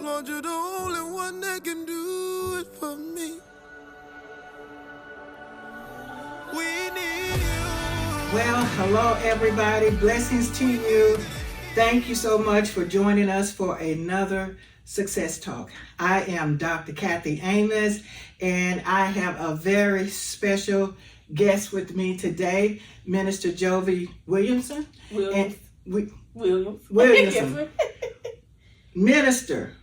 Lord, you're the only one that can do it for me. We need you. Well, hello everybody. Blessings to you. Thank you so much for joining us for another Success Talk. I am Dr. Kathy Amos, and I have a very special guest with me today, Minister Jovie Williamson. Williams. Minister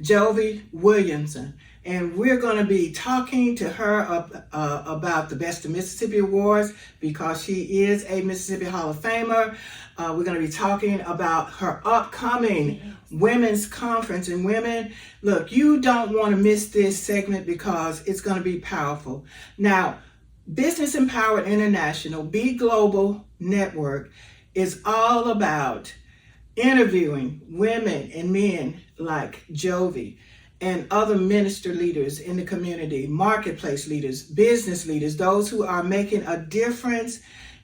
Jovie Williamson. And we're going to be talking to her about the Best of Mississippi Awards because she is a Mississippi Hall of Famer. We're going to be talking about her upcoming women's conference. And women, look, you don't want to miss this segment because it's going to be powerful. Now, Business Empowered International, Be Global Network, is all about interviewing women and men like Jovie and other minister leaders in the community, marketplace leaders, business leaders, those who are making a difference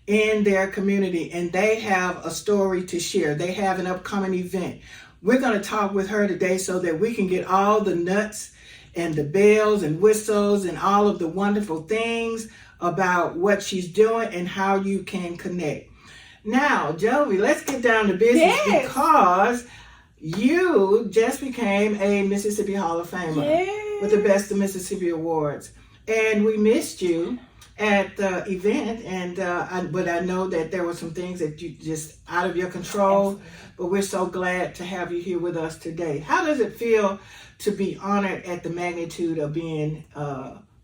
in their community, and they have a story to share. They have an upcoming event. We're going to talk with her today so that we can get all the nuts and the bells and whistles and all of the wonderful things about what she's doing and how you can connect. Now, Jovie, let's get down to business because you just became a Mississippi Hall of Famer with the Best of Mississippi Awards. And we missed you at the event, but I know that there were some things that you just out of your control. Absolutely. But we're so glad to have you here with us today. How does it feel to be honored at the magnitude of being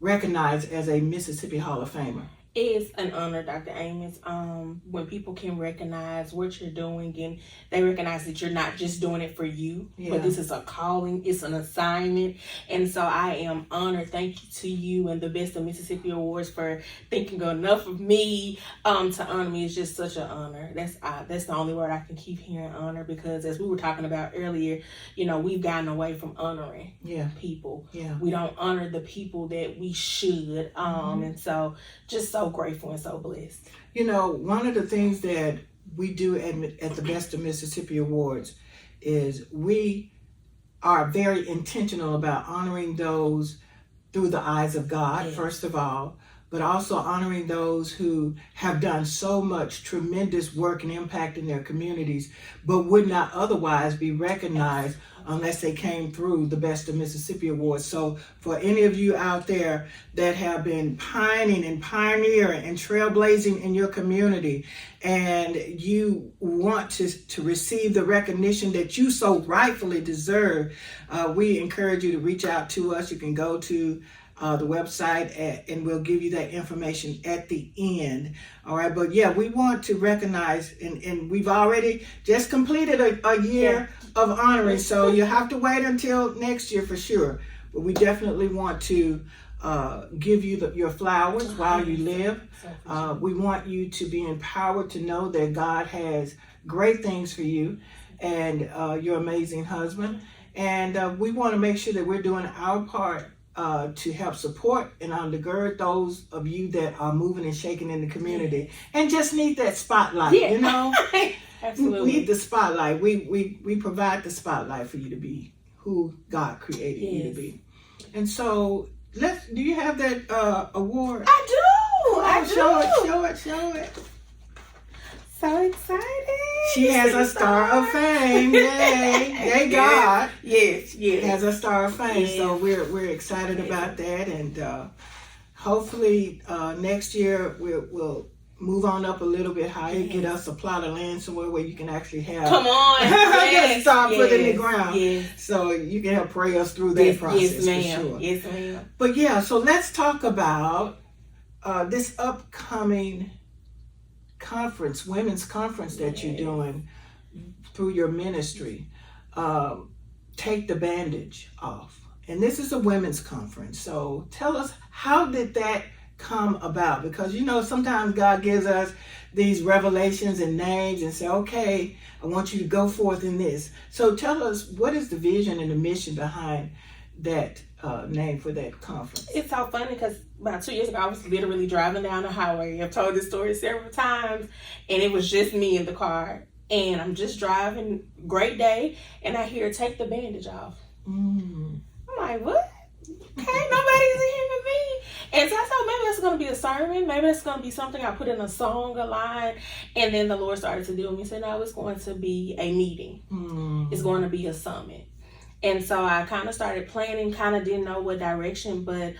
recognized as a Mississippi Hall of Famer? It's an honor, Dr. Amos, when people can recognize what you're doing and they recognize that you're not just doing it for you, but this is a calling, it's an assignment. And so I am honored. Thank you to you and the Best of Mississippi Awards for thinking enough of me to honor me. It's just such an honor. That's the only word I can keep hearing, honor, because as we were talking about earlier, we've gotten away from honoring people. Yeah. We don't honor the people that we should. And so just so grateful and so blessed. One of the things that we do at the Best of Mississippi Awards is we are very intentional about honoring those through the eyes of God, first of all, but also honoring those who have done so much tremendous work and impact in their communities, but would not otherwise be recognized unless they came through the Best of Mississippi Awards. So for any of you out there that have been pining and pioneering and trailblazing in your community, and you want to receive the recognition that you so rightfully deserve, we encourage you to reach out to us. You can go to the website and we'll give you that information at the end. All right, but we want to recognize, and we've already just completed a year of honoring, so you have to wait until next year for sure. But we definitely want to give you your flowers while you live. We want you to be empowered to know that God has great things for you and your amazing husband. And we want to make sure that we're doing our part to help support and undergird those of you that are moving and shaking in the community and just need that spotlight, Absolutely. We need the spotlight. We provide the spotlight for you to be who God created you to be. And so, do you have that award? I do. I do. Show it. So excited. She has a Star of Fame. Yay, God. Yes. Has a Star of Fame. Yes. So we're excited about that, and hopefully next year we'll move on up a little bit higher, get us a plot of land somewhere where you can actually have get a star put in the ground. So you can help pray us through that process. Yes, ma'am. For sure. Yes, ma'am. But so let's talk about this upcoming conference, women's conference that you're doing through your ministry. Take the bandage off. And this is a women's conference. So tell us, how did that come about? Because sometimes God gives us these revelations and names and say, okay, I want you to go forth in this. So tell us, what is the vision and the mission behind that name for that conference? It's so funny because about 2 years ago, I was literally driving down the highway. I've told this story several times, and it was just me in the car. And I'm just driving, great day, and I hear, take the bandage off. Mm. I'm like, what? Okay, nobody's hearing me. And so I thought maybe that's going to be a sermon. Maybe that's going to be something I put in a song, a line. And then the Lord started to deal with me. He said, no, it's going to be a meeting. It's going to be a summit. And so I kind of started planning, kind of didn't know what direction, but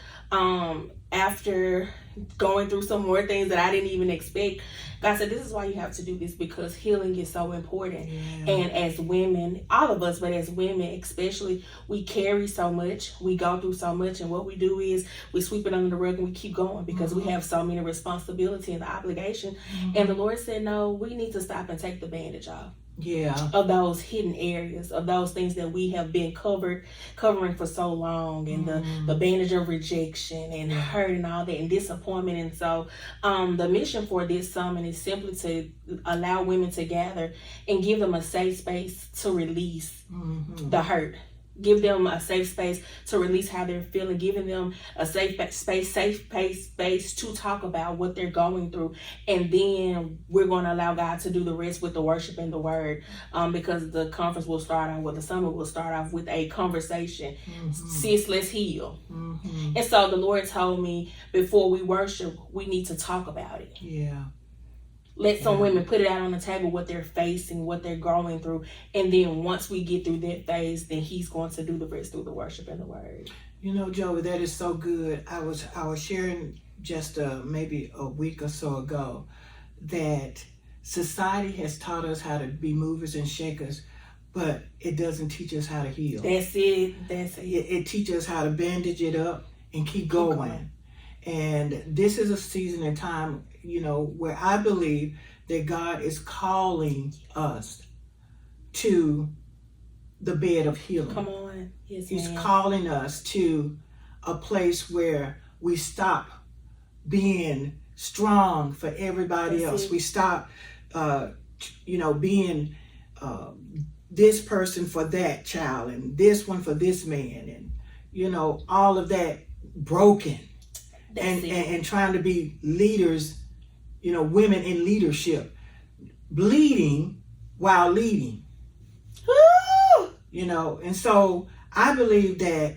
after going through some more things that I didn't even expect, God said, this is why you have to do this, because healing is so important. Yeah. And as women, all of us, but as women especially, we carry so much, we go through so much, and what we do is we sweep it under the rug and we keep going because we have so many responsibility and the obligation. And the Lord said, no, we need to stop and take the bandage off. Yeah. Of those hidden areas, of those things that we have been covering for so long, and the bandage of rejection and hurt and all that and disappointment. And so the mission for this summit is simply to allow women to gather and give them a safe space to release the hurt. Give them a safe space to release how they're feeling, giving them a safe space to talk about what they're going through. And then we're going to allow God to do the rest with the worship and the word, because the conference will start off, the summit will start off with a conversation. Sis, let's heal. And so the Lord told me, before we worship, we need to talk about it. Yeah. Let some women put it out on the table, what they're facing, what they're going through. And then once we get through that phase, then he's going to do the rest through the worship and the word. You know, Jovie, that is so good. I was sharing just maybe a week or so ago that society has taught us how to be movers and shakers, but it doesn't teach us how to heal. That's it. It teaches us how to bandage it up and keep going. And this is a season and time, you know, where I believe that God is calling us to the bed of healing. Come on. Yes, He's calling us to a place where we stop being strong for everybody else. We stop, being this person for that child and this one for this man, and, you know, all of that broken. And trying to be leaders, you know, women in leadership, bleeding while leading. Woo! You know, and so I believe that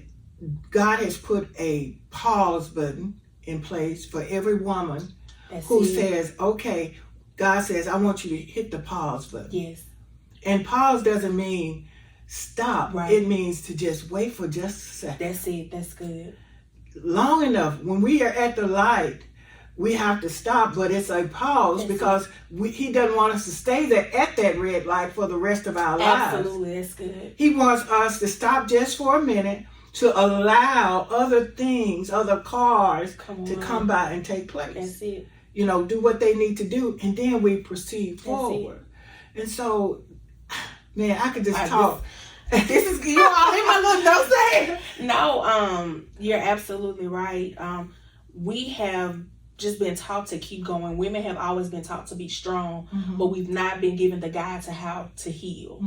God has put a pause button in place for every woman who says, okay, God says, I want you to hit the pause button. Yes. And pause doesn't mean stop. Right. It means to just wait for just a second. That's it. That's good. Long enough. When we are at the light, we have to stop, but it's a pause because he doesn't want us to stay there at that red light for the rest of our lives. Absolutely, that's good. He wants us to stop just for a minute to allow other things, other cars to come by and take place. That's it. You know, do what they need to do, and then we proceed forward. And so, man, I could just talk. This is you all in my little notes saying. No, you're absolutely right. We have just been taught to keep going. Women have always been taught to be strong, but we've not been given the guide to how to heal.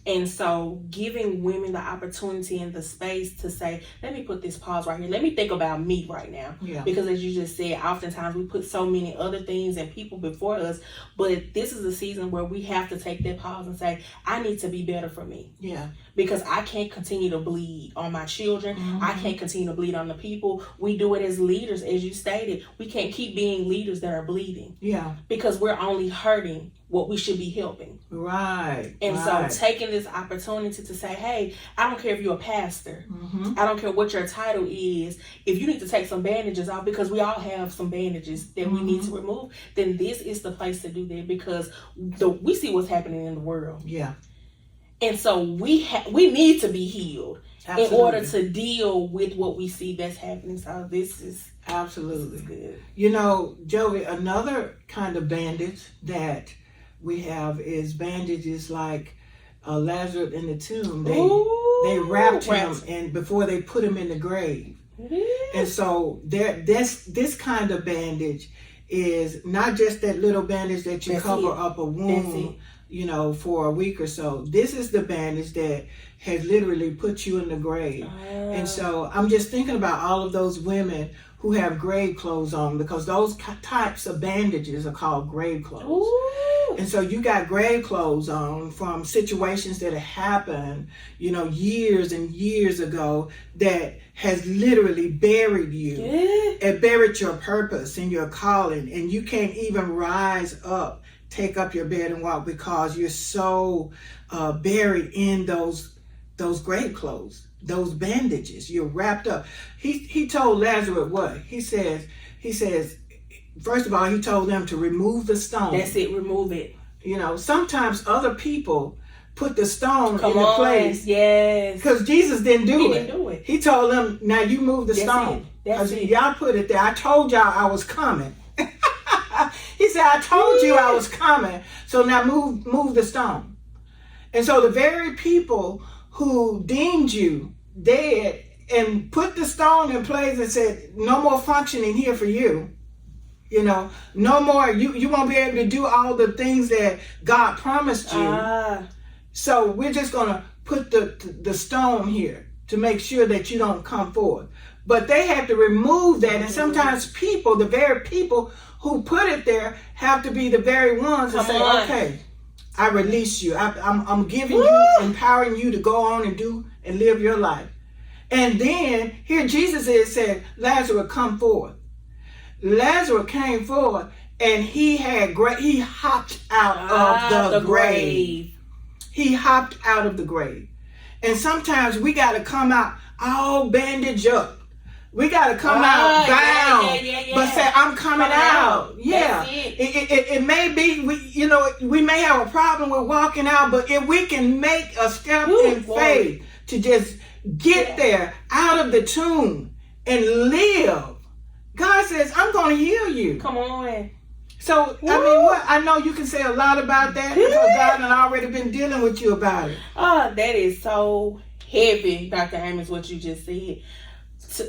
And so giving women the opportunity and the space to say, let me put this pause right here. Let me think about me right now. Yeah. Because as you just said, oftentimes we put so many other things and people before us, but this is a season where we have to take that pause and say, I need to be better for me. Yeah. Because I can't continue to bleed on my children. I can't continue to bleed on the people. We do it as leaders, as you stated. We can't keep being leaders that are bleeding. Yeah. Because we're only hurting what we should be helping. Right. And so taking this opportunity to say, hey, I don't care if you're a pastor. I don't care what your title is. If you need to take some bandages off, because we all have some bandages that we need to remove, then this is the place to do that, because we see what's happening in the world. Yeah. And so we need to be healed. Absolutely. In order to deal with what we see that's happening. So this is absolutely good. You know, Jovie, another kind of bandage that we have is bandages like Lazarus in the tomb. They wrapped him and before they put him in the grave. And so this kind of bandage is not just that little bandage that you cover up a wound, you know, for a week or so. This is the bandage that has literally put you in the grave. And so I'm just thinking about all of those women who have grave clothes on, because those types of bandages are called grave clothes. Ooh. And so you got grave clothes on from situations that have happened, years and years ago, that has literally buried you and buried your purpose and your calling, and you can't even rise up, take up your bed and walk, because you're so buried in those grave clothes, those bandages. You're wrapped up. He told Lazarus what? He says, first of all, he told them to remove the stone. That's it, remove it. Sometimes other people put the stone in the place. Yes. Because Jesus didn't do it. He didn't do it. He told them, now you move the stone. That's it. Y'all put it there. I told y'all I was coming. He said, I told you I was coming. So now move the stone. And so the very people who deemed you dead and put the stone in place and said, no more functioning here for you. No more. You won't be able to do all the things that God promised you. So we're just going to put the stone here to make sure that you don't come forth. But they had to remove that. And sometimes people, the very people who put it there, have to be the very ones that say, okay, I release you. I'm giving you, empowering you to go on and do and live your life. And then here Jesus said, Lazarus, come forth. Lazarus came forth, and he hopped out of the grave. He hopped out of the grave. And sometimes we got to come out all bandaged up. We got to come out bound, but say, I'm coming out. Yeah. It may be, we may have a problem with walking out, but if we can make a step in faith to just get there out of the tomb and live, God says, I'm going to heal you. Come on. So, I know you can say a lot about that, because God has already been dealing with you about it. Oh, that is so heavy, Dr. Amos, what you just said. So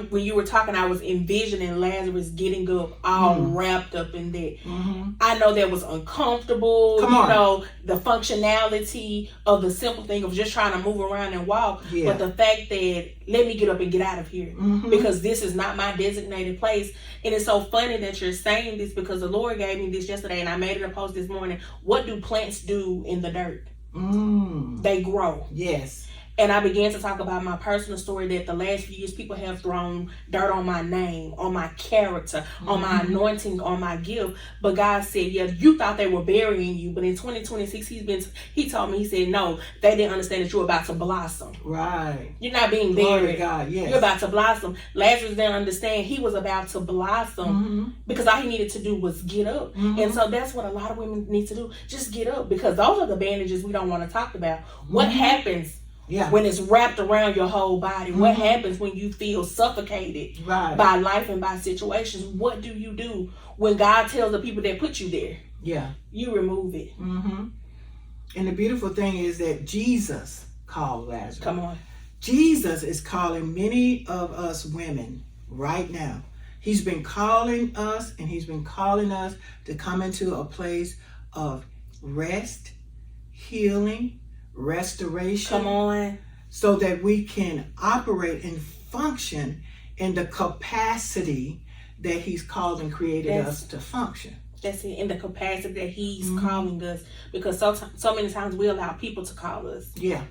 when you were talking, I was envisioning Lazarus getting up all wrapped up in that. Mm-hmm. I know that was uncomfortable. The functionality of the simple thing of just trying to move around and walk. Yeah. But the fact that, let me get up and get out of here, because this is not my designated place. And it's so funny that you're saying this, because the Lord gave me this yesterday, and I made it a post this morning. What do plants do in the dirt? They grow. Yes. And I began to talk about my personal story, that the last few years people have thrown dirt on my name, on my character, on my anointing, on my gift. But God said, yeah, you thought they were burying you. But in 2026, he told me, he said, no, they didn't understand that you're about to blossom. Right. You're not being Glory buried. to God, yes. You're about to blossom. Lazarus didn't understand he was about to blossom because all he needed to do was get up. And so that's what a lot of women need to do. Just get up, because those are the bandages we don't want to talk about. What happens when it's wrapped around your whole body? What happens when you feel suffocated by life and by situations? What do you do when God tells the people that put you there? Yeah. You remove it. And the beautiful thing is that Jesus called Lazarus. Come on. Jesus is calling many of us women right now. He's been calling us, and he's been calling us to come into a place of rest, healing, restoration. Come on. So that we can operate and function in the capacity that he's called and created us to function. That's it, in the capacity that he's calling us. Because so many times we allow people to call us. Yeah.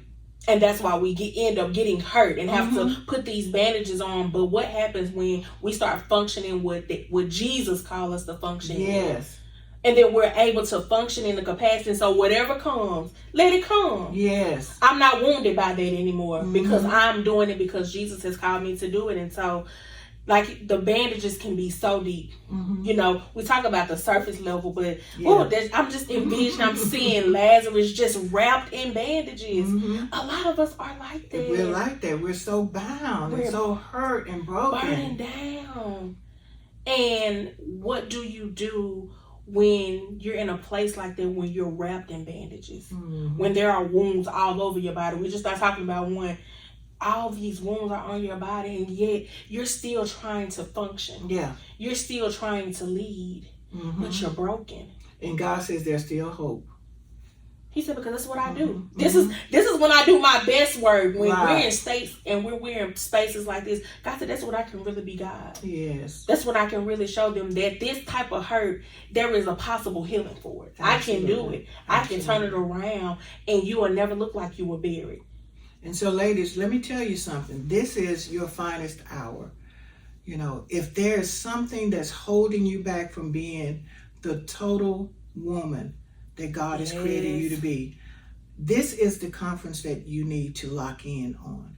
And that's why we end up getting hurt and have to put these bandages on. But what happens when we start functioning with what Jesus called us to function? Yes. And then we're able to function in the capacity. So whatever comes, let it come. Yes. I'm not wounded by that anymore, because I'm doing it because Jesus has called me to do it. And so, like, the bandages can be so deep. We talk about the surface level, but I'm just envisioning, I'm seeing Lazarus just wrapped in bandages. A lot of us are like that. We're like that. We're so bound and so hurt and broken. Burning down. And what do you do when you're in a place like that, when you're wrapped in bandages, when there are wounds all over your body? We just start talking about when all these wounds are on your body, and yet you're still trying to function. Yeah. You're still trying to lead, but you're broken. And God says there's still hope. He said, because that's what I do. This is when I do my best work. When we're in states and we're in spaces like this, God said, that's what I can really be God. Yes. That's when I can really show them that this type of hurt, there is a possible healing for it. Absolutely. I can do it. I can turn it around, and you will never look like you were buried. And so, ladies, let me tell you something. This is your finest hour. You know, if there's something that's holding you back from being the total woman that God has created you to be, this is the conference that you need to lock in on.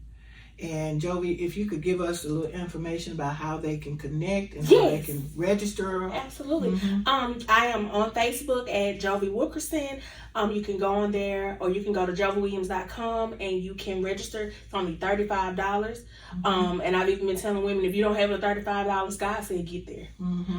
And Jovie, if you could give us a little information about how they can connect and how they can register. Absolutely. I am on Facebook at Jovie Wilkerson. You can go on there, or you can go to joviewilliams.com and you can register. It's only $35. And I've even been telling women, if you don't have the $35, God said get there.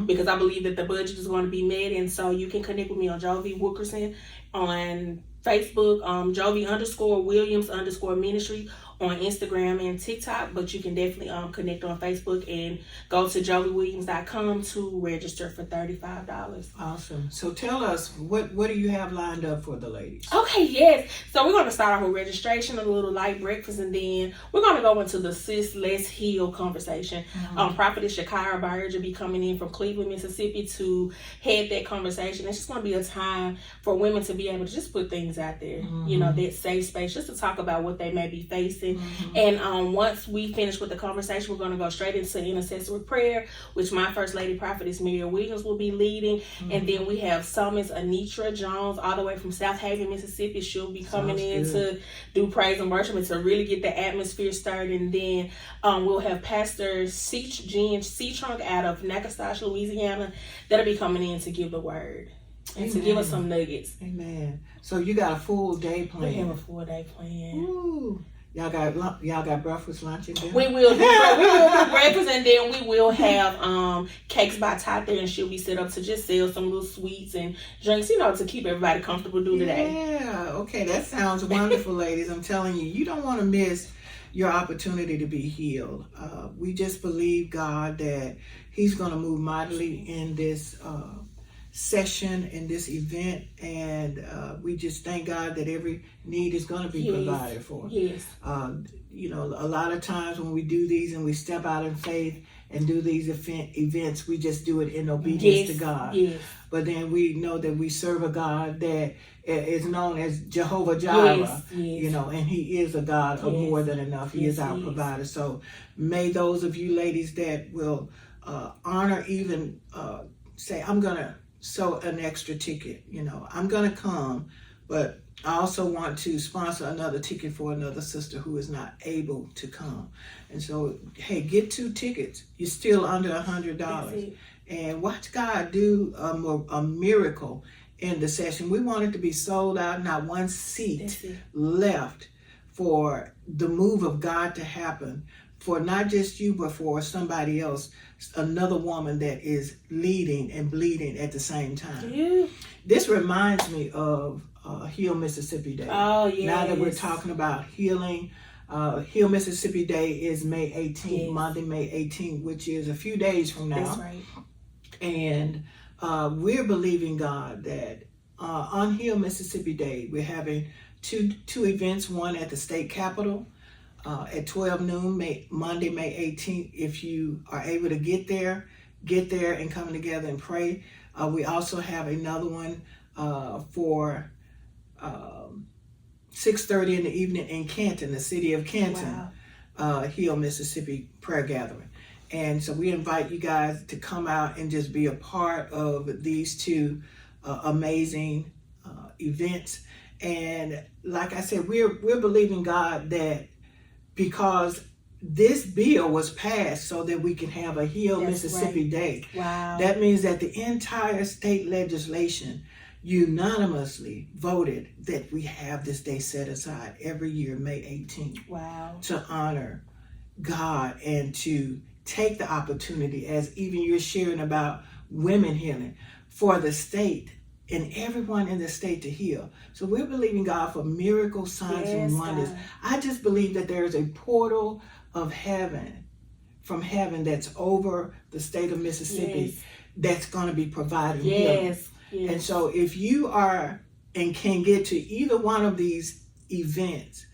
Because I believe that the budget is going to be met. And so you can connect with me on Jovie Wilkerson on Facebook, Jovie_Williams_ministry on Instagram and TikTok, but you can definitely connect on Facebook and go to joviewilliams.com to register for $35. Awesome. So tell us, what do you have lined up for the ladies? Okay, yes. So we're going to start off with registration, a little light breakfast, and then we're going to go into the Sis Let's Heal conversation. Prophetess Shakira Byers will be coming in from Cleveland, Mississippi to head that conversation. It's just going to be a time for women to be able to just put things out there, you know, that safe space, just to talk about what they may be facing. And once we finish with the conversation, we're going to go straight into intercessory prayer, which my First Lady Prophetess Miriam Williams will be leading. And then we have Psalmist Anitra Jones, all the way from South Haven, Mississippi. She'll be coming to do praise and worship and to really get the atmosphere started. And then we'll have Pastor Jen C-Trunk out of Natchitoches, Louisiana, that'll be coming in to give the word. And to give us some nuggets. Amen. So you got a full day planned. We have a full day planned. Ooh. Y'all got breakfast, lunch, and dinner? We will do breakfast, and then we will have Cakes by Tot there, and she'll be set up to just sell some little sweets and drinks, you know, to keep everybody comfortable through the day. Yeah, okay, that sounds wonderful, ladies. I'm telling you, you don't want to miss your opportunity to be healed. We just believe God that He's going to move mightily in this session, in this event, and we just thank God that every need is going to be provided for. Yes. You know, a lot of times when we do these and we step out in faith and do these events, we just do it in obedience to God. Yes. But then we know that we serve a God that is known as Jehovah Jireh, you know, and He is a God of more than enough. He is our provider. So may those of you ladies that will honor, even say, I'm going to sow an extra ticket, you know, I'm going to come, but I also want to sponsor another ticket for another sister who is not able to come. And so, hey, get 2 tickets. You're still under $100. And watch God do a miracle in the session. We want it to be sold out, not one seat left for the move of God to happen, for not just you, but for somebody else, another woman that is leading and bleeding at the same time. This reminds me of Heal Mississippi Day. Oh, yes. Now that we're talking about healing, Heal Mississippi Day is May 18th, Monday, May 18th, which is a few days from now. That's right. And we're believing God that on Heal Mississippi Day, we're having two events, one at the state capitol, at 12 noon, Monday, May 18th. If you are able to get there and come together and pray. We also have another one for 6:30 in the evening in Canton, the city of Canton, Heal Mississippi prayer gathering. And so we invite you guys to come out and just be a part of these 2 amazing events. And like I said, we're believing God that because this bill was passed so that we can have a Heal Mississippi Day. Wow. That means that the entire state legislation unanimously voted that we have this day set aside every year, May 18th. Wow. To honor God and to take the opportunity, as even you're sharing about women healing, for the state and everyone in the state to heal. So we're believing God for miracles, signs, and wonders. God. I just believe that there is a portal of heaven, from heaven, that's over the state of Mississippi, that's going to be providing healing. And so if you are and can get to either one of these events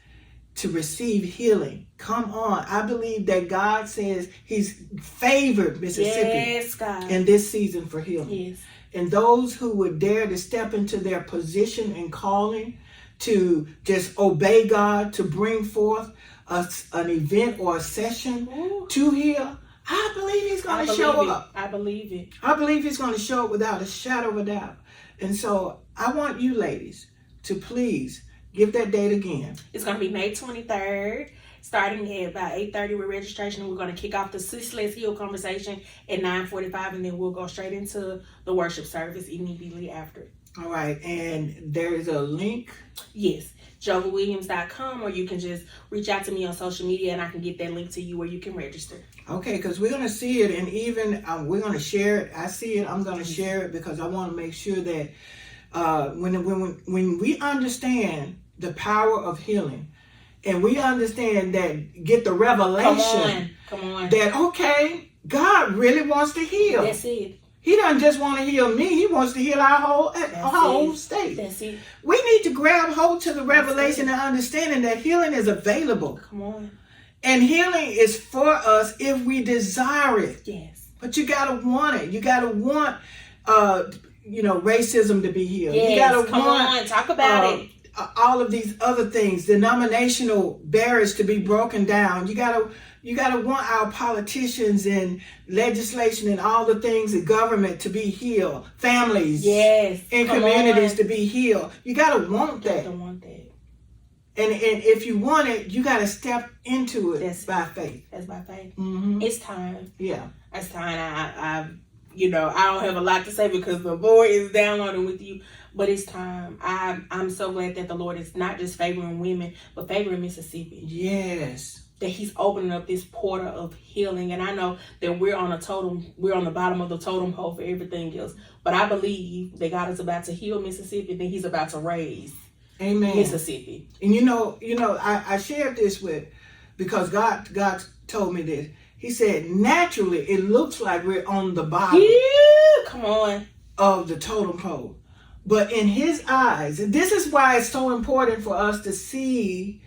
to receive healing, come on. I believe that God says he's favored Mississippi in this season for healing. Yes. And those who would dare to step into their position and calling to just obey God, to bring forth an event or a session to heal, I believe he's going to show up. I believe it. I believe he's going to show up without a shadow of a doubt. And so I want you ladies to please give that date again. It's going to be May 23rd, starting at about 8:30 with registration. We're going to kick off the Sis Let's Heal conversation at 9:45, and then we'll go straight into the worship service immediately after. All right, and there is a link. Yes, joviewilliams.com, or you can just reach out to me on social media, and I can get that link to you where you can register. Okay, because we're going to see it, and even we're going to share it. I see it. I'm going to share it because I want to make sure that when we understand the power of healing, and we understand that, get the revelation Come on. that, okay, God really wants to heal. That's it. He doesn't just want to heal me. He wants to heal our whole state. That's it. We need to grab hold to the revelation and understanding that healing is available. Come on. And healing is for us if we desire it. Yes. But you got to want it. You got to want, racism to be healed. Yes. You got to Come on. Talk about it. All of these other things, denominational barriers to be broken down. You gotta want our politicians and legislation and all the things in government to be healed. Families, yes, and communities to be healed. You gotta want that. Want that. And if you want it, you gotta step into it by faith. That's by faith. Mm-hmm. It's time. Yeah, it's time. I don't have a lot to say because the Lord is downloading with you. But it's time. I'm so glad that the Lord is not just favoring women, but favoring Mississippi. Yes. That he's opening up this portal of healing. And I know that we're on the bottom of the totem pole for everything else. But I believe that God is about to heal Mississippi, and then he's about to raise Mississippi. And I shared this because God told me this. He said, naturally, it looks like we're on the bottom. Yeah, come on. Of the totem pole. But in his eyes, and this is why it's so important for us to see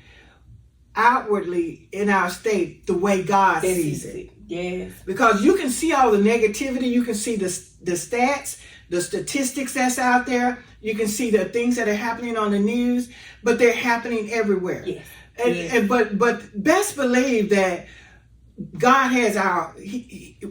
outwardly in our state the way God sees it. Yes. Because you can see all the negativity, you can see the stats, the statistics that's out there, you can see the things that are happening on the news, but they're happening everywhere. Yes. But best believe that God has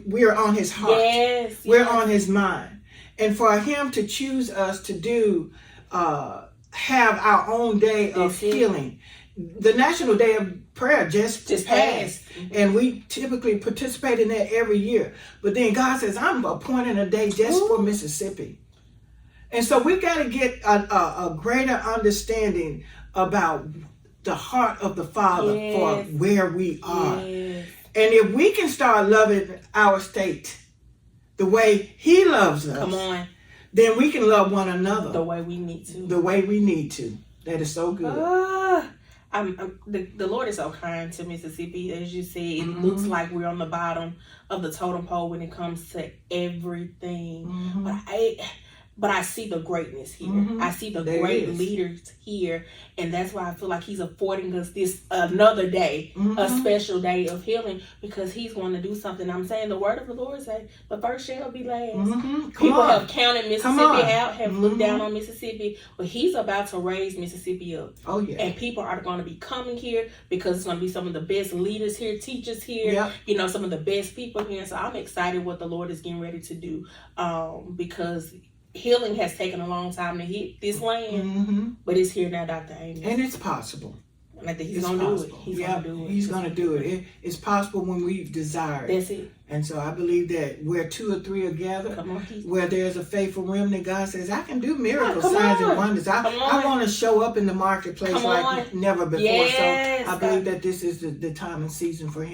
we're on his heart. Yes. We're on his mind. And for him to choose us to have our own day of healing. The National Day of Prayer just passed. Mm-hmm. And we typically participate in that every year. But then God says, I'm appointing a day just for Mississippi. And so we've got to get a greater understanding about the heart of the Father for where we are. Yes. And if we can start loving our state the way he loves us, come on, then we can love one another the way we need to. That is so good. The Lord is so kind to Mississippi. As you said, it looks like we're on the bottom of the totem pole when it comes to everything. Mm-hmm. But I see the greatness here. Mm-hmm. I see the great leaders here. And that's why I feel like he's affording us this another day, a special day of healing, because he's going to do something. I'm saying the word of the Lord say, the first shall be last. Mm-hmm. People have counted Mississippi out, have looked down on Mississippi, but he's about to raise Mississippi up. Oh, yeah. And people are going to be coming here because it's going to be some of the best leaders here, teachers here, some of the best people here. So I'm excited what the Lord is getting ready to do because healing has taken a long time to hit this land, but it's here now, Dr. Amos. And it's possible. And I think he's going to do it. He's going to do it. It's possible when we desire it. That's it. And so I believe that where 2 or 3 are gathered, where there's a faithful remnant, God says, I can do miracles, signs, and wonders. I want to show up in the marketplace like never before. Yes, so I believe that this is the time and season for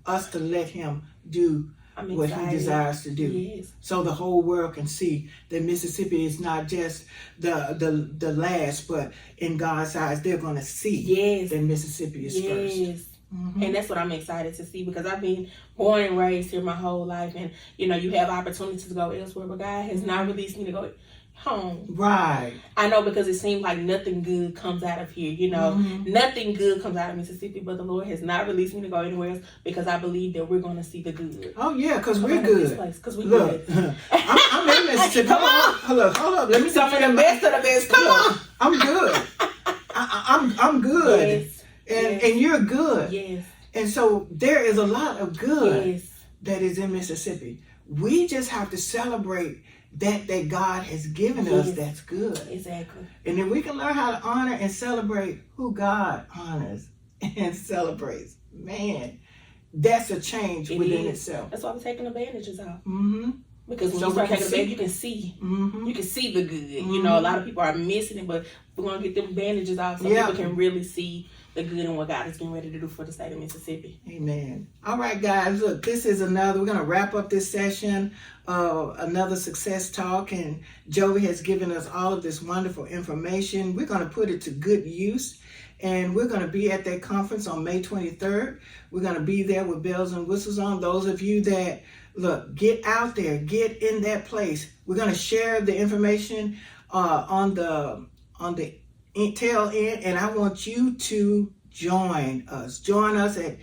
us to let him do what he desires to do. Yes. So the whole world can see that Mississippi is not just the last, but in God's eyes, they're going to see that Mississippi is first. Mm-hmm. And that's what I'm excited to see, because I've been born and raised here my whole life, and you have opportunities to go elsewhere, but God has not released me to go home. Right. I know, because it seems like nothing good comes out of here. You know, nothing good comes out of Mississippi, but the Lord has not released me to go anywhere else, because I believe that we're going to see the good. Oh yeah, because we're good. Because we Look, good. I'm in Mississippi. Come on. Hold up. Let me Some of the best of the best. Come on. I'm good. I'm good. Yes. And you're good. Yes. And so there is a lot of good Yes. that is in Mississippi. We just have to celebrate that God has given us that's good. Exactly. And then we can learn how to honor and celebrate who God honors and celebrates. Man, that's a change within itself. That's why we're taking the bandages off. Mm-hmm. Because when you start taking the bandages, you can see. Mm-hmm. You can see the good. You know, a lot of people are missing it, but we're going to get them bandages off so people can really see the good and what God is getting ready to do for the state of Mississippi. Amen. All right, guys. Look, this is we're going to wrap up this session of another success talk. And Jovie has given us all of this wonderful information. We're going to put it to good use. And we're going to be at that conference on May 23rd. We're going to be there with bells and whistles on. Those of you that, look, get out there, get in that place. We're going to share the information on the tail end, and I want you to join us. Join us at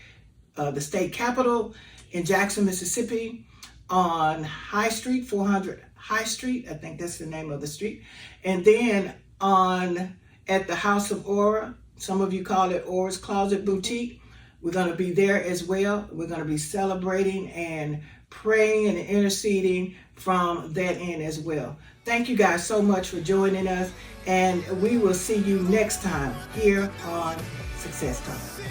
the state capitol in Jackson, Mississippi, on High Street, 400 High Street. I think that's the name of the street. And then at the House of Aura. Some of you call it Aura's Closet Boutique. We're going to be there as well. We're going to be celebrating and praying and interceding from that end as well. Thank you guys so much for joining us, and we will see you next time here on Success Talk.